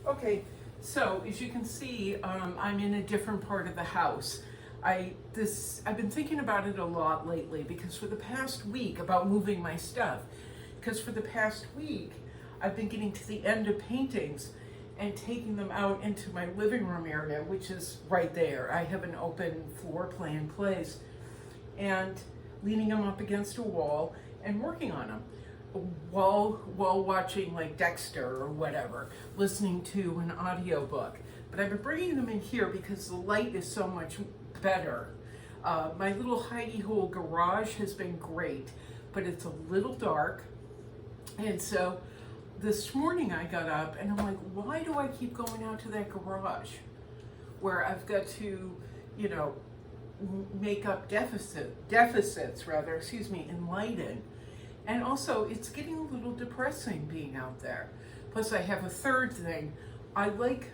Okay, so as you can see, I'm in a different part of the house. I've been thinking about it a lot lately because for the past week, about moving my stuff, because for the past week, I've been getting to the end of paintings and taking them out into my living room area, which is right there. I have an open floor plan place, and leaning them up against a wall and working on them while watching like Dexter or whatever, listening to an audiobook. But I've been bringing them in here because the light is so much better. My little hidey hole garage has been great, but it's a little dark. And so this morning I got up and I'm like, why do I keep going out to that garage where I've got to, you know, make up deficits in lighting? And also it's getting a little depressing being out there. Plus I have a third thing. I like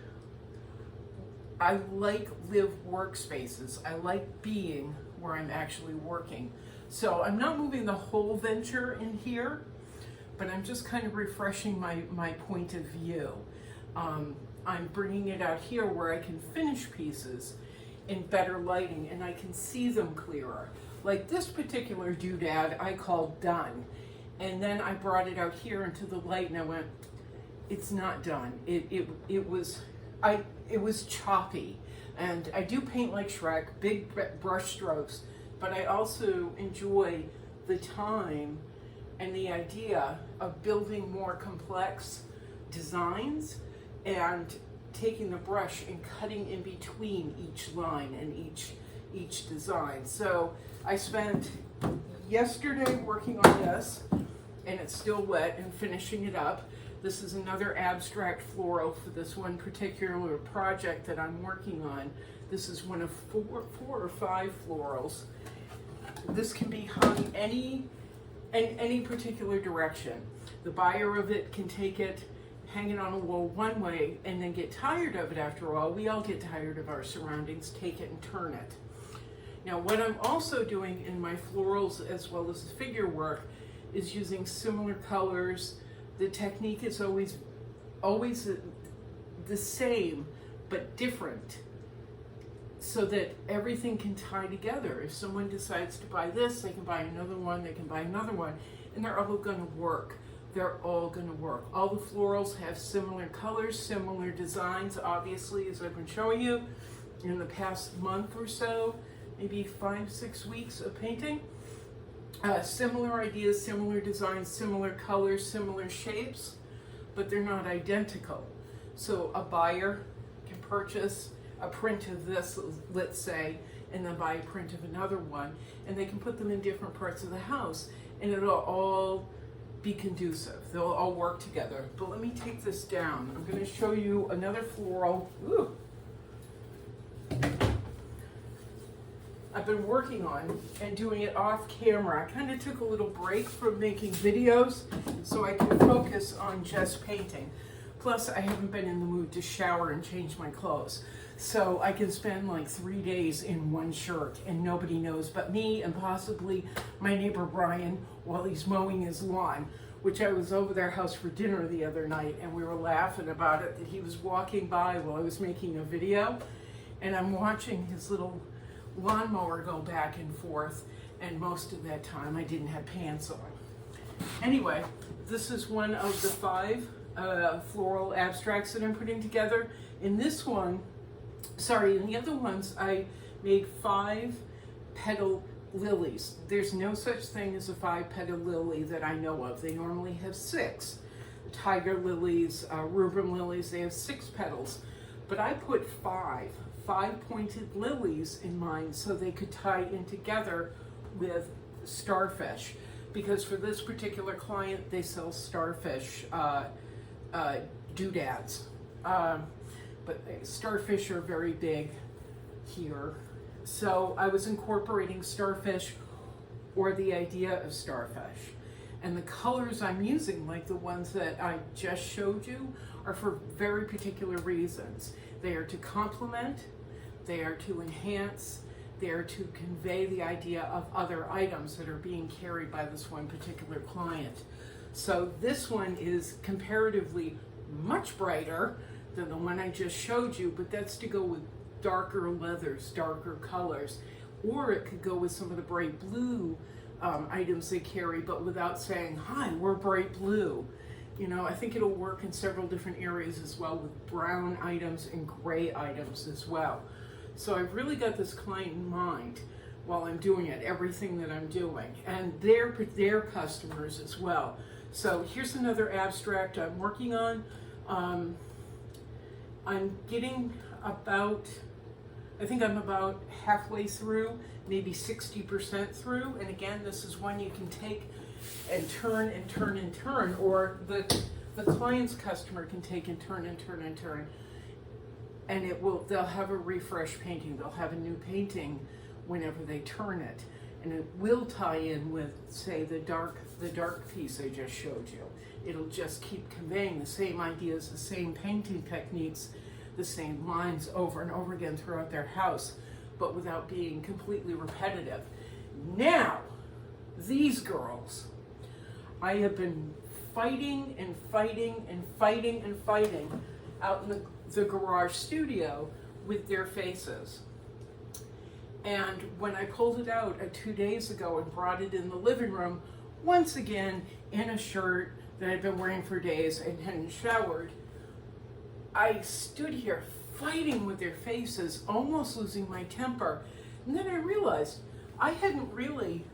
live workspaces. I like being where I'm actually working. So I'm not moving the whole venture in here, but I'm just kind of refreshing my point of view. I'm bringing it out here where I can finish pieces in better lighting and I can see them clearer. Like this particular doodad I called done. And then I brought it out here into the light and I went, it's not done. It was choppy. And I do paint like Shrek, big brush strokes, but I also enjoy the time and the idea of building more complex designs and taking the brush and cutting in between each line and each design. So I spent yesterday working on this, and it's still wet, and finishing it up. This is another abstract floral for this one particular project that I'm working on. This is one of four or five florals. This can be hung in any particular direction. The buyer of it can take it, hang it on a wall one way, and then get tired of it after a while. We all get tired of our surroundings, take it and turn it. Now, what I'm also doing in my florals as well as the figure work is using similar colors. The technique is always the same, but different, so that everything can tie together. If someone decides to buy this, they can buy another one, they can buy another one, and they're all gonna work. They're all gonna work. All the florals have similar colors, similar designs, obviously, as I've been showing you in the past month or so, maybe 5-6 weeks of painting. Similar ideas, similar designs, similar colors, similar shapes, but they're not identical. So a buyer can purchase a print of this, let's say, and then buy a print of another one, and they can put them in different parts of the house, and it'll all be conducive. They'll all work together. But let me take this down. I'm going to show you another floral. Ooh. I've been working on and doing it off camera. I kind of took a little break from making videos so I can focus on just painting. Plus, I haven't been in the mood to shower and change my clothes. So I can spend like 3 days in one shirt and nobody knows but me and possibly my neighbor Brian while he's mowing his lawn, which I was over their house for dinner the other night and we were laughing about it, that he was walking by while I was making a video and I'm watching his little lawnmower go back and forth, and most of that time I didn't have pants on. Anyway, this is one of the 5 floral abstracts that I'm putting together. In this one, in the other ones, I made 5 petal lilies. There's no such thing as a 5-petal lily that I know of. They normally have 6. Tiger lilies, rubrum lilies, they have 6 petals. But I put 5 pointed lilies in mine so they could tie in together with starfish, because for this particular client they sell starfish doodads, but starfish are very big here, so I was incorporating starfish or the idea of starfish. And the colors I'm using, like the ones that I just showed you, are for very particular reasons. They are to complement, they are to enhance, they are to convey the idea of other items that are being carried by this one particular client. So this one is comparatively much brighter than the one I just showed you, but that's to go with darker leathers, darker colors, or it could go with some of the bright blue items they carry, but without saying, hi, we're bright blue. You know, I think it'll work in several different areas as well, with brown items and gray items as well. So I've really got this client in mind while I'm doing it, everything that I'm doing, and their customers as well. So here's another abstract I'm working on. I'm getting about, I think I'm about halfway through, maybe 60% through. And again, this is one you can take and turn and turn and turn, or the client's customer can take and turn and turn and turn. And they'll have a refresh painting. They'll have a new painting whenever they turn it. And it will tie in with, say, the dark piece I just showed you. It'll just keep conveying the same ideas, the same painting techniques, the same lines over and over again throughout their house, but without being completely repetitive. Now, these girls, I have been fighting and fighting and fighting and fighting out in the garage studio with their faces. And when I pulled it out 2 days ago and brought it in the living room, once again in a shirt that I'd been wearing for days and hadn't showered, I stood here fighting with their faces, almost losing my temper. And then I realized I hadn't really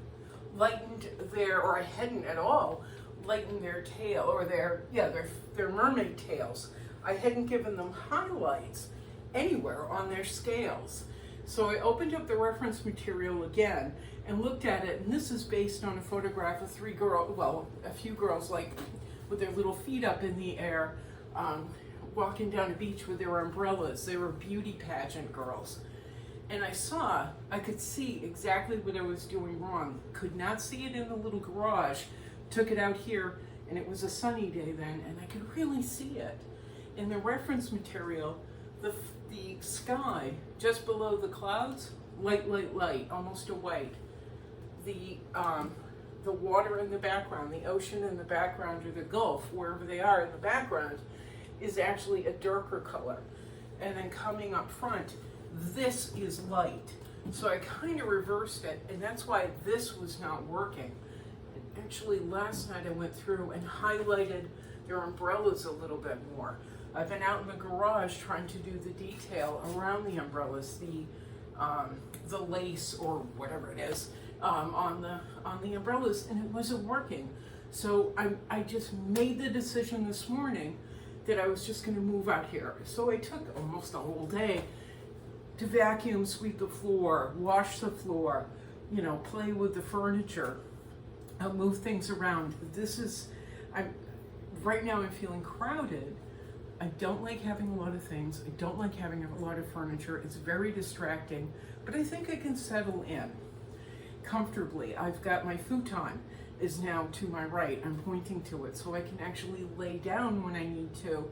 lightened or I hadn't at all lightened their tail, or their mermaid tails. I hadn't given them highlights anywhere on their scales. So I opened up the reference material again and looked at it, and this is based on a photograph of a few girls like with their little feet up in the air, walking down a beach with their umbrellas. They were beauty pageant girls. And I could see exactly what I was doing wrong. Could not see it in the little garage. Took it out here, and it was a sunny day then, and I could really see it. In the reference material, the sky just below the clouds, light, almost a white. The water in the background, the ocean in the background, or the Gulf, wherever they are in the background, is actually a darker color. And then coming up front, this is light. So I kind of reversed it, and that's why this was not working. Actually, last night I went through and highlighted their umbrellas a little bit more. I've been out in the garage trying to do the detail around the umbrellas, the lace or whatever it is on the umbrellas, and it wasn't working. So I just made the decision this morning that I was just going to move out here. So I took almost a whole day to vacuum, sweep the floor, wash the floor, play with the furniture, move things around. Right now I'm feeling crowded. I don't like having a lot of things. I don't like having a lot of furniture. It's very distracting, but I think I can settle in comfortably. I've got my futon is now to my right. I'm pointing to it, so I can actually lay down when I need to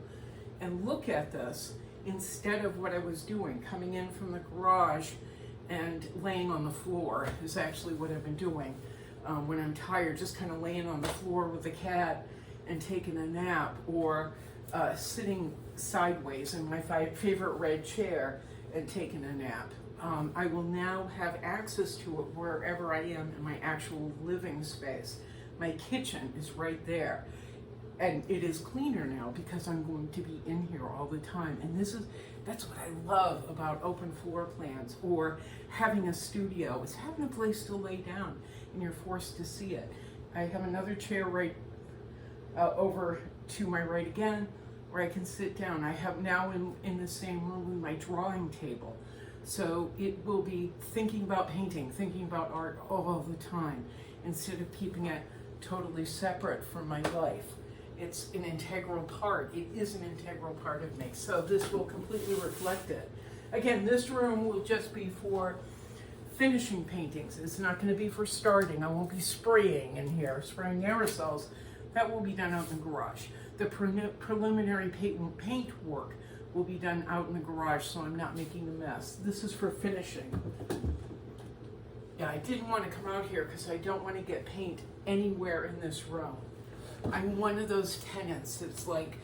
and look at this instead of what I was doing, coming in from the garage and laying on the floor is actually what I've been doing. When I'm tired, just kind of laying on the floor with the cat and taking a nap, or sitting sideways in my favorite red chair and taking a nap. I will now have access to it wherever I am in my actual living space. My kitchen is right there, and it is cleaner now because I'm going to be in here all the time. And that's what I love about open floor plans or having a studio, is having a place to lay down and you're forced to see it. I have another chair right over to my right again, where I can sit down. I have now in the same room with my drawing table. So it will be thinking about painting, thinking about art all the time, instead of keeping it totally separate from my life. It's an integral part. It is an integral part of me. So this will completely reflect it. Again, this room will just be for finishing paintings. It's not going to be for starting. I won't be spraying in here, spraying aerosols. That will be done out in the garage. The preliminary paint work will be done out in the garage, so I'm not making a mess. This is for finishing. Yeah, I didn't want to come out here because I don't want to get paint anywhere in this room. I'm one of those tenants that's like,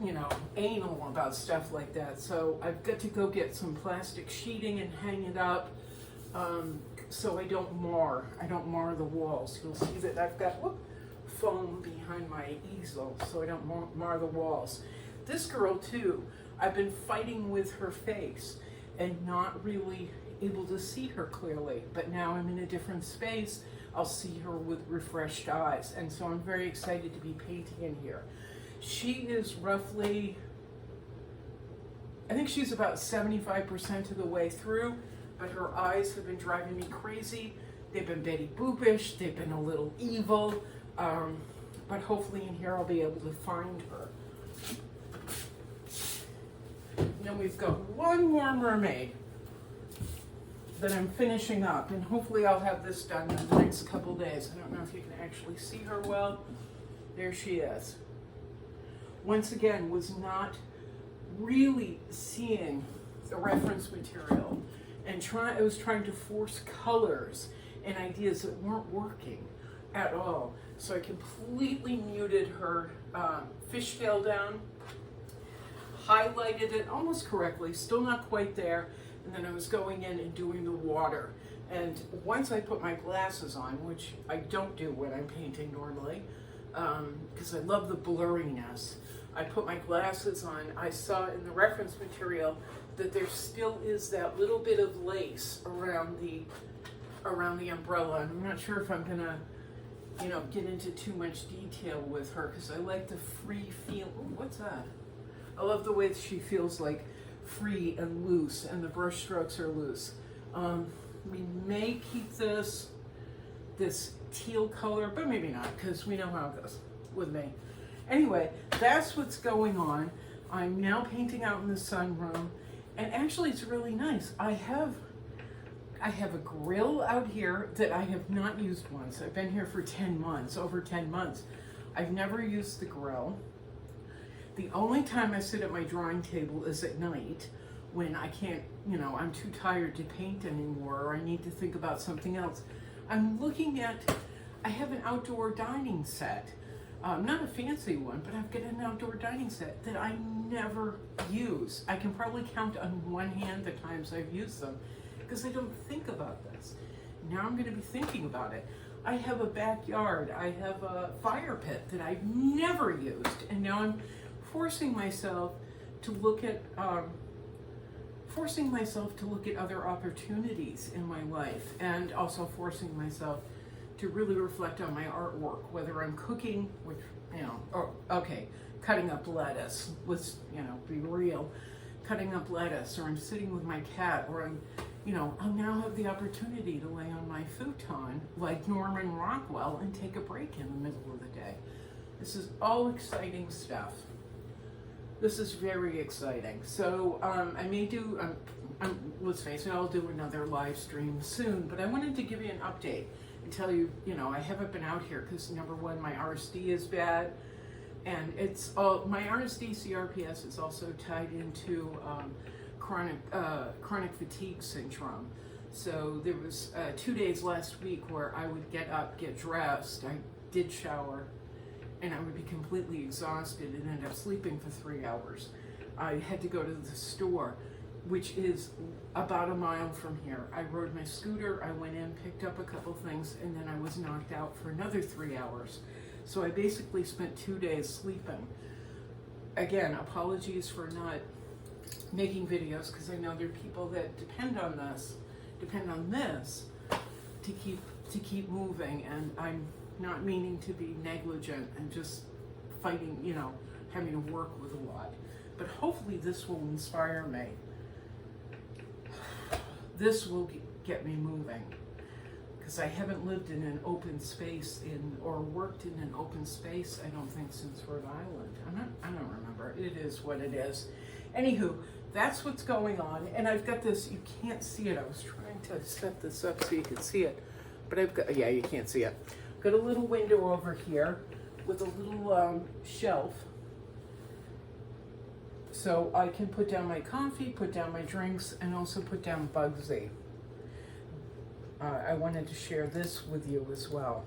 you know, anal about stuff like that. So I've got to go get some plastic sheeting and hang it up, so I don't mar the walls. You'll see that I've got foam behind my easel, so I don't mar the walls. This girl too, I've been fighting with her face and not really able to see her clearly, but now I'm in a different space. I'll see her with refreshed eyes, and so I'm very excited to be painting in here. She is roughly, I think she's about 75% of the way through, but her eyes have been driving me crazy. They've been Betty Boopish, they've been a little evil, but hopefully in here I'll be able to find her. Then we've got one more mermaid that I'm finishing up, and hopefully I'll have this done in the next couple days. I don't know if you can actually see her well. There she is. Once again, was not really seeing the reference material, and I was trying to force colors and ideas that weren't working at all. So I completely muted her fishtail down, highlighted it almost correctly, still not quite there, and then I was going in and doing the water. And once I put my glasses on, which I don't do when I'm painting normally, because I love the blurriness, I put my glasses on, I saw in the reference material that there still is that little bit of lace around the umbrella, and I'm not sure if I'm gonna, you know, get into too much detail with her, because I like the free feel. Ooh, what's that? I love the way that she feels like free and loose, and the brush strokes are loose. We may keep this teal color, but maybe not, because we know how it goes with me. Anyway, that's what's going on. I'm now painting out in the sunroom, and actually it's really nice. I have a grill out here that I have not used once. I've been here for 10 months, over 10 months. I've never used the grill. The only time I sit at my drawing table is at night when I can't, you know, I'm too tired to paint anymore, or I need to think about something else. I'm looking at, I have an outdoor dining set. Not a fancy one, but I've got an outdoor dining set that I never use. I can probably count on one hand the times I've used them, because I don't think about this. Now I'm going to be thinking about it. I have a backyard. I have a fire pit that I've never used, and now I'm forcing myself to look at other opportunities in my life, and also forcing myself to really reflect on my artwork, whether I'm cooking, which, you know, or, okay, cutting up lettuce, let's, you know, be real, cutting up lettuce, or I'm sitting with my cat, or I'm, you know, I now have the opportunity to lay on my futon like Norman Rockwell and take a break in the middle of the day. This is all exciting stuff. This is very exciting. So I may do, let's face it, I'll do another live stream soon, but I wanted to give you an update and tell you, you know, I haven't been out here because, number one, my RSD is bad, and it's all, my RSD CRPS is also tied into chronic fatigue syndrome. So there was 2 days last week where I would get up, get dressed, I did shower, and I would be completely exhausted and end up sleeping for 3 hours. I had to go to the store, which is about a mile from here. I rode my scooter, I went in, picked up a couple things, and then I was knocked out for another 3 hours. So I basically spent 2 days sleeping. Again, apologies for not making videos, because I know there are people that depend on this to keep moving, and I'm not meaning to be negligent and just fighting, you know, having to work with a lot. But hopefully this will inspire me. This will get me moving, because I haven't lived in an open space or worked in an open space, I don't think, since Rhode Island. I don't remember. It is what it is. Anywho, that's what's going on, and I've got this, you can't see it. I was trying to set this up so you could see it, but I've got, yeah, you can't see it. Got a little window over here with a little shelf, so I can put down my coffee, put down my drinks, and also put down Bugsy. I wanted to share this with you as well.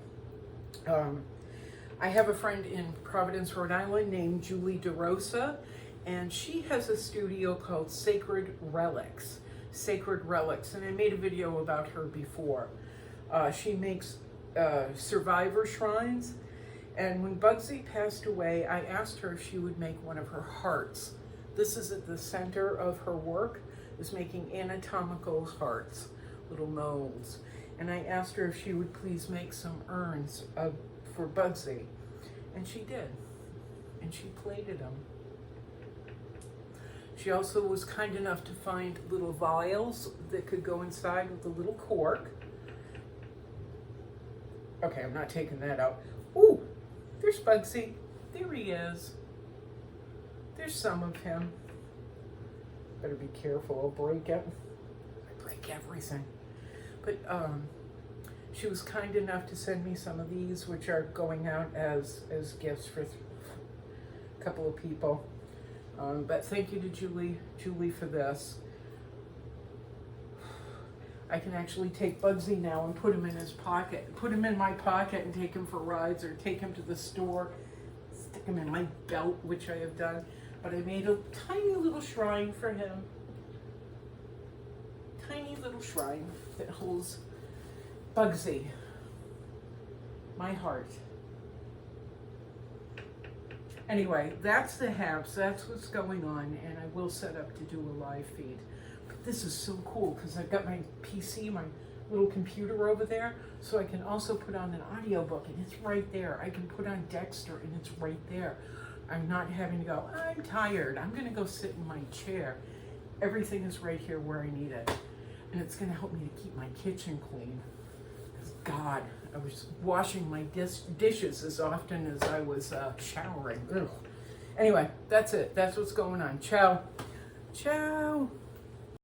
I have a friend in Providence, Rhode Island named Julie DeRosa, and she has a studio called Sacred Relics. Sacred Relics, and I made a video about her before. She makes survivor shrines, and when Bugsy passed away, I asked her if she would make one of her hearts. This is at the center of her work, is making anatomical hearts, little molds. And I asked her if she would please make some urns for Bugsy, and she did, and she plated them. She also was kind enough to find little vials that could go inside with a little cork. Okay, I'm not taking that out. Ooh, there's Bugsy. There he is. There's some of him. Better be careful, I'll break it. I break everything. But she was kind enough to send me some of these, which are going out as gifts for a couple of people. But thank you to Julie for this. I can actually take Bugsy now and put him in his pocket, put him in my pocket and take him for rides or take him to the store, stick him in my belt, which I have done. But I made a tiny little shrine for him. Tiny little shrine that holds Bugsy, my heart. Anyway, that's the Habs, that's what's going on, and I will set up to do a live feed. But this is so cool because I've got my PC, my little computer over there, so I can also put on an audiobook, and it's right there. I can put on Dexter, and it's right there. I'm not having to go, I'm tired, I'm gonna go sit in my chair. Everything is right here where I need it. And it's gonna help me to keep my kitchen clean. Because God, I was washing my dishes as often as I was showering. Ugh. Anyway, that's it. That's what's going on. Ciao. Ciao.